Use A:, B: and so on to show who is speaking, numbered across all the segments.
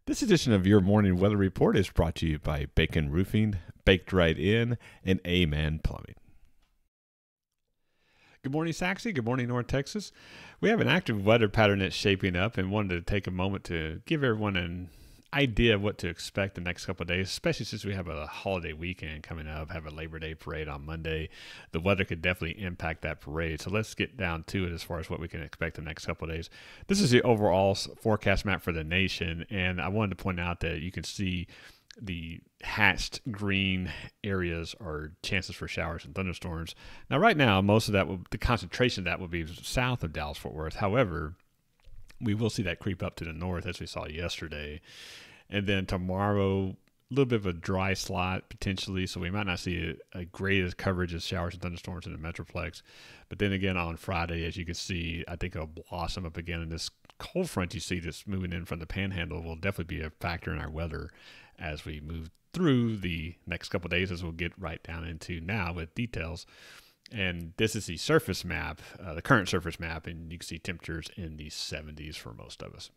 A: This edition of your morning weather report is brought to you by Bacon Roofing, Baked Right In, and Amen Plumbing. Good morning, Saxy. Good morning, North Texas. We have an active weather pattern that's shaping up and wanted to take a moment to give everyone an idea of what to expect the next couple of days, especially since we have a holiday weekend coming up, have a Labor Day parade on Monday. The weather could definitely impact that parade. So let's get down to it as far as what we can expect the next couple of days. This is the overall forecast map for the nation, and I wanted to point out that you can see the hatched green areas are chances for showers and thunderstorms. Now, right now, most of that, the concentration of that will be south of Dallas-Fort Worth. However, we will see that creep up to the north as we saw yesterday. And then tomorrow, a little bit of a dry slot potentially, so we might not see a great coverage of showers and thunderstorms in the Metroplex. But then again, on Friday, as you can see, I think it'll blossom up again. And this cold front you see that's moving in from the Panhandle will definitely be a factor in our weather as we move through the next couple of days, as we'll get right down into now with details. And this is the surface map, the current surface map, and you can see temperatures in the 70s for most of us.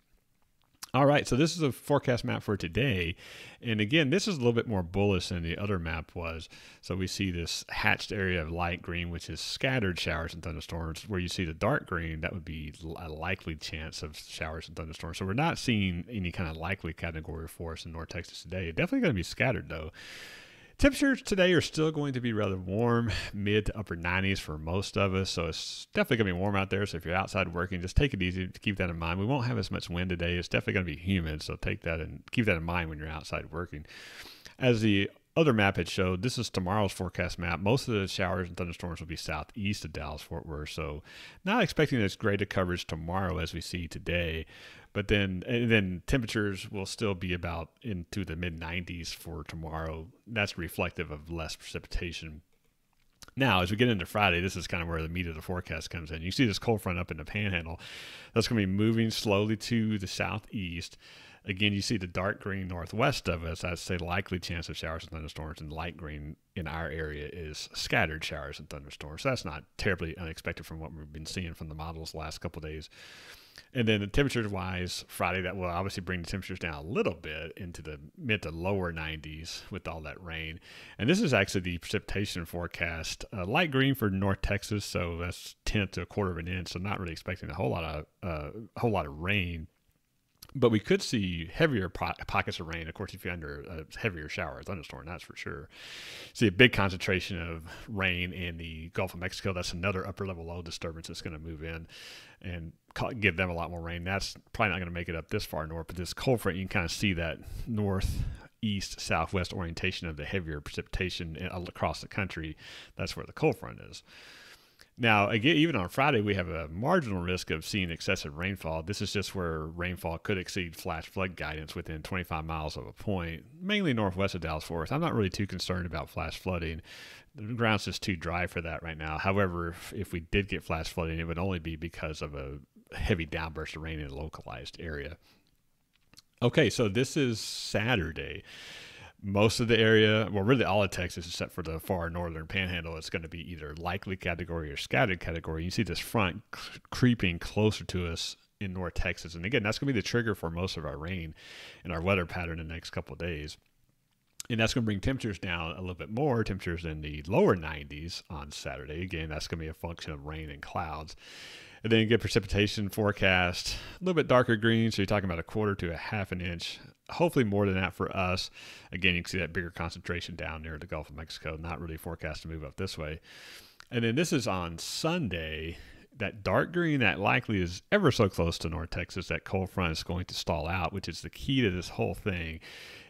A: All right, so this is a forecast map for today. And again, this is a little bit more bullish than the other map was. So we see this hatched area of light green, which is scattered showers and thunderstorms, where you see the dark green, that would be a likely chance of showers and thunderstorms. So we're not seeing any kind of likely category for us in North Texas today. Definitely going to be scattered, though. Temperatures today are still going to be rather warm, mid to upper 90s for most of us. So it's definitely going to be warm out there. So if you're outside working, just take it easy to keep that in mind. We won't have as much wind today. It's definitely going to be humid. So take that and keep that in mind when you're outside working. As the other map had showed, this is tomorrow's forecast map. Most of the showers and thunderstorms will be southeast of Dallas-Fort Worth. So not expecting as great a coverage tomorrow as we see today. But then temperatures will still be about into the mid 90s for tomorrow. That's reflective of less precipitation. Now, as we get into Friday, this is kind of where the meat of the forecast comes in. You see this cold front up in the Panhandle. That's going to be moving slowly to the southeast. Again, you see the dark green northwest of us. I'd say likely chance of showers and thunderstorms, and light green in our area is scattered showers and thunderstorms. So that's not terribly unexpected from what we've been seeing from the models the last couple of days. And then the temperature-wise, Friday, that will obviously bring the temperatures down a little bit into the mid to lower 90s with all that rain. And this is actually the precipitation forecast. Light green for North Texas, so that's 1/10 to 1/4 of an inch. So not really expecting a whole lot of rain. But we could see heavier pockets of rain, of course, if you're under a heavier shower or thunderstorm, that's for sure. See a big concentration of rain in the Gulf of Mexico. That's another upper-level low disturbance that's going to move in and give them a lot more rain. That's probably not going to make it up this far north, but this cold front, you can kind of see that northeast, southwest orientation of the heavier precipitation across the country. That's where the cold front is. Now, again, even on Friday, we have a marginal risk of seeing excessive rainfall. This is just where rainfall could exceed flash flood guidance within 25 miles of a point, mainly northwest of Dallas-Fort Worth. I'm not really too concerned about flash flooding. The ground's just too dry for that right now. However, if we did get flash flooding, it would only be because of a heavy downburst of rain in a localized area. Okay, so this is Saturday. Most of the area, well, really all of Texas, except for the far northern Panhandle, it's going to be either likely category or scattered category. You see this front creeping closer to us in North Texas. And again, that's going to be the trigger for most of our rain and our weather pattern in the next couple of days. And that's going to bring temperatures down a little bit more, temperatures in the lower 90s on Saturday. Again, that's going to be a function of rain and clouds. And then you get precipitation forecast, a little bit darker green, so you're talking about 1/4 to 1/2 an inch. Hopefully more than that for us. Again, you can see that bigger concentration down near the Gulf of Mexico, not really forecast to move up this way. And then this is on Sunday. That dark green, that likely is ever so close to North Texas. That cold front is going to stall out, which is the key to this whole thing.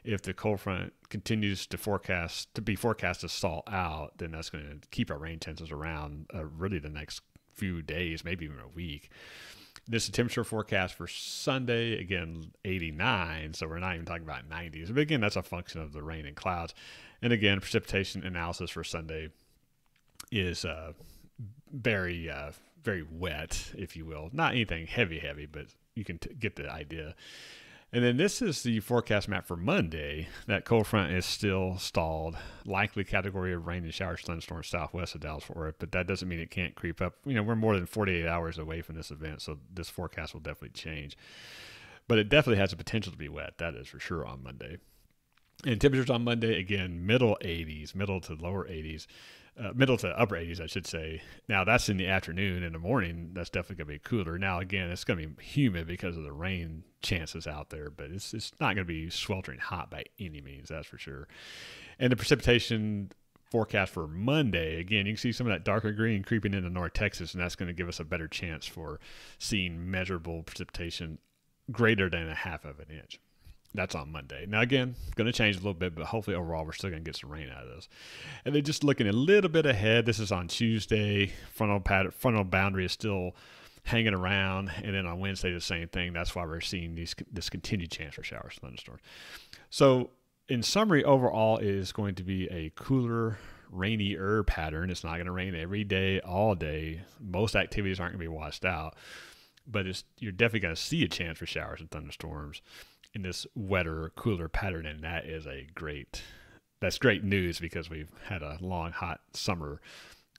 A: If the cold front continues to be forecast to stall out, then that's going to keep our rain chances around really the next few days, maybe even a week. This is a temperature forecast for Sunday, again, 89, so we're not even talking about 90s. But again, that's a function of the rain and clouds. And again, precipitation analysis for Sunday is very wet, if you will. Not anything heavy, but you can get the idea. And then this is the forecast map for Monday. That cold front is still stalled. Likely category of rain and showers, thunderstorms southwest of Dallas-Fort Worth, but that doesn't mean it can't creep up. We're more than 48 hours away from this event, so this forecast will definitely change. but it definitely has the potential to be wet. That is for sure on Monday. And temperatures on Monday, again, middle 80s, middle to lower 80s, middle to upper 80s, I should say. Now, that's in the afternoon. In the morning, that's definitely going to be cooler. Now, again, it's going to be humid because of the rain chances out there, but it's not going to be sweltering hot by any means, that's for sure. And the precipitation forecast for Monday, again, you can see some of that darker green creeping into North Texas, and that's going to give us a better chance for seeing measurable precipitation greater than a half of an inch. That's on Monday. Now, again, going to change a little bit, but hopefully overall we're still going to get some rain out of this. And then just looking a little bit ahead, this is on Tuesday. Frontal boundary is still hanging around. And then on Wednesday, the same thing. That's why we're seeing this continued chance for showers and thunderstorms. So in summary, overall it is going to be a cooler, rainier pattern. It's not going to rain every day, all day. Most activities aren't going to be washed out. But you're definitely going to see a chance for showers and thunderstorms in this wetter, cooler pattern, and that's great news because we've had a long, hot summer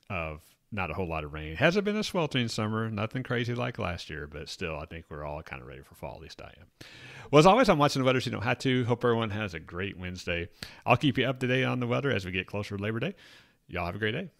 A: of not a whole lot of rain. It hasn't been a sweltering summer, nothing crazy like last year, but still, I think we're all kind of ready for fall, at least I am. Well, as always, I'm watching the weather so you don't have to. Hope everyone has a great Wednesday. I'll keep you up to date on the weather as we get closer to Labor Day. Y'all have a great day.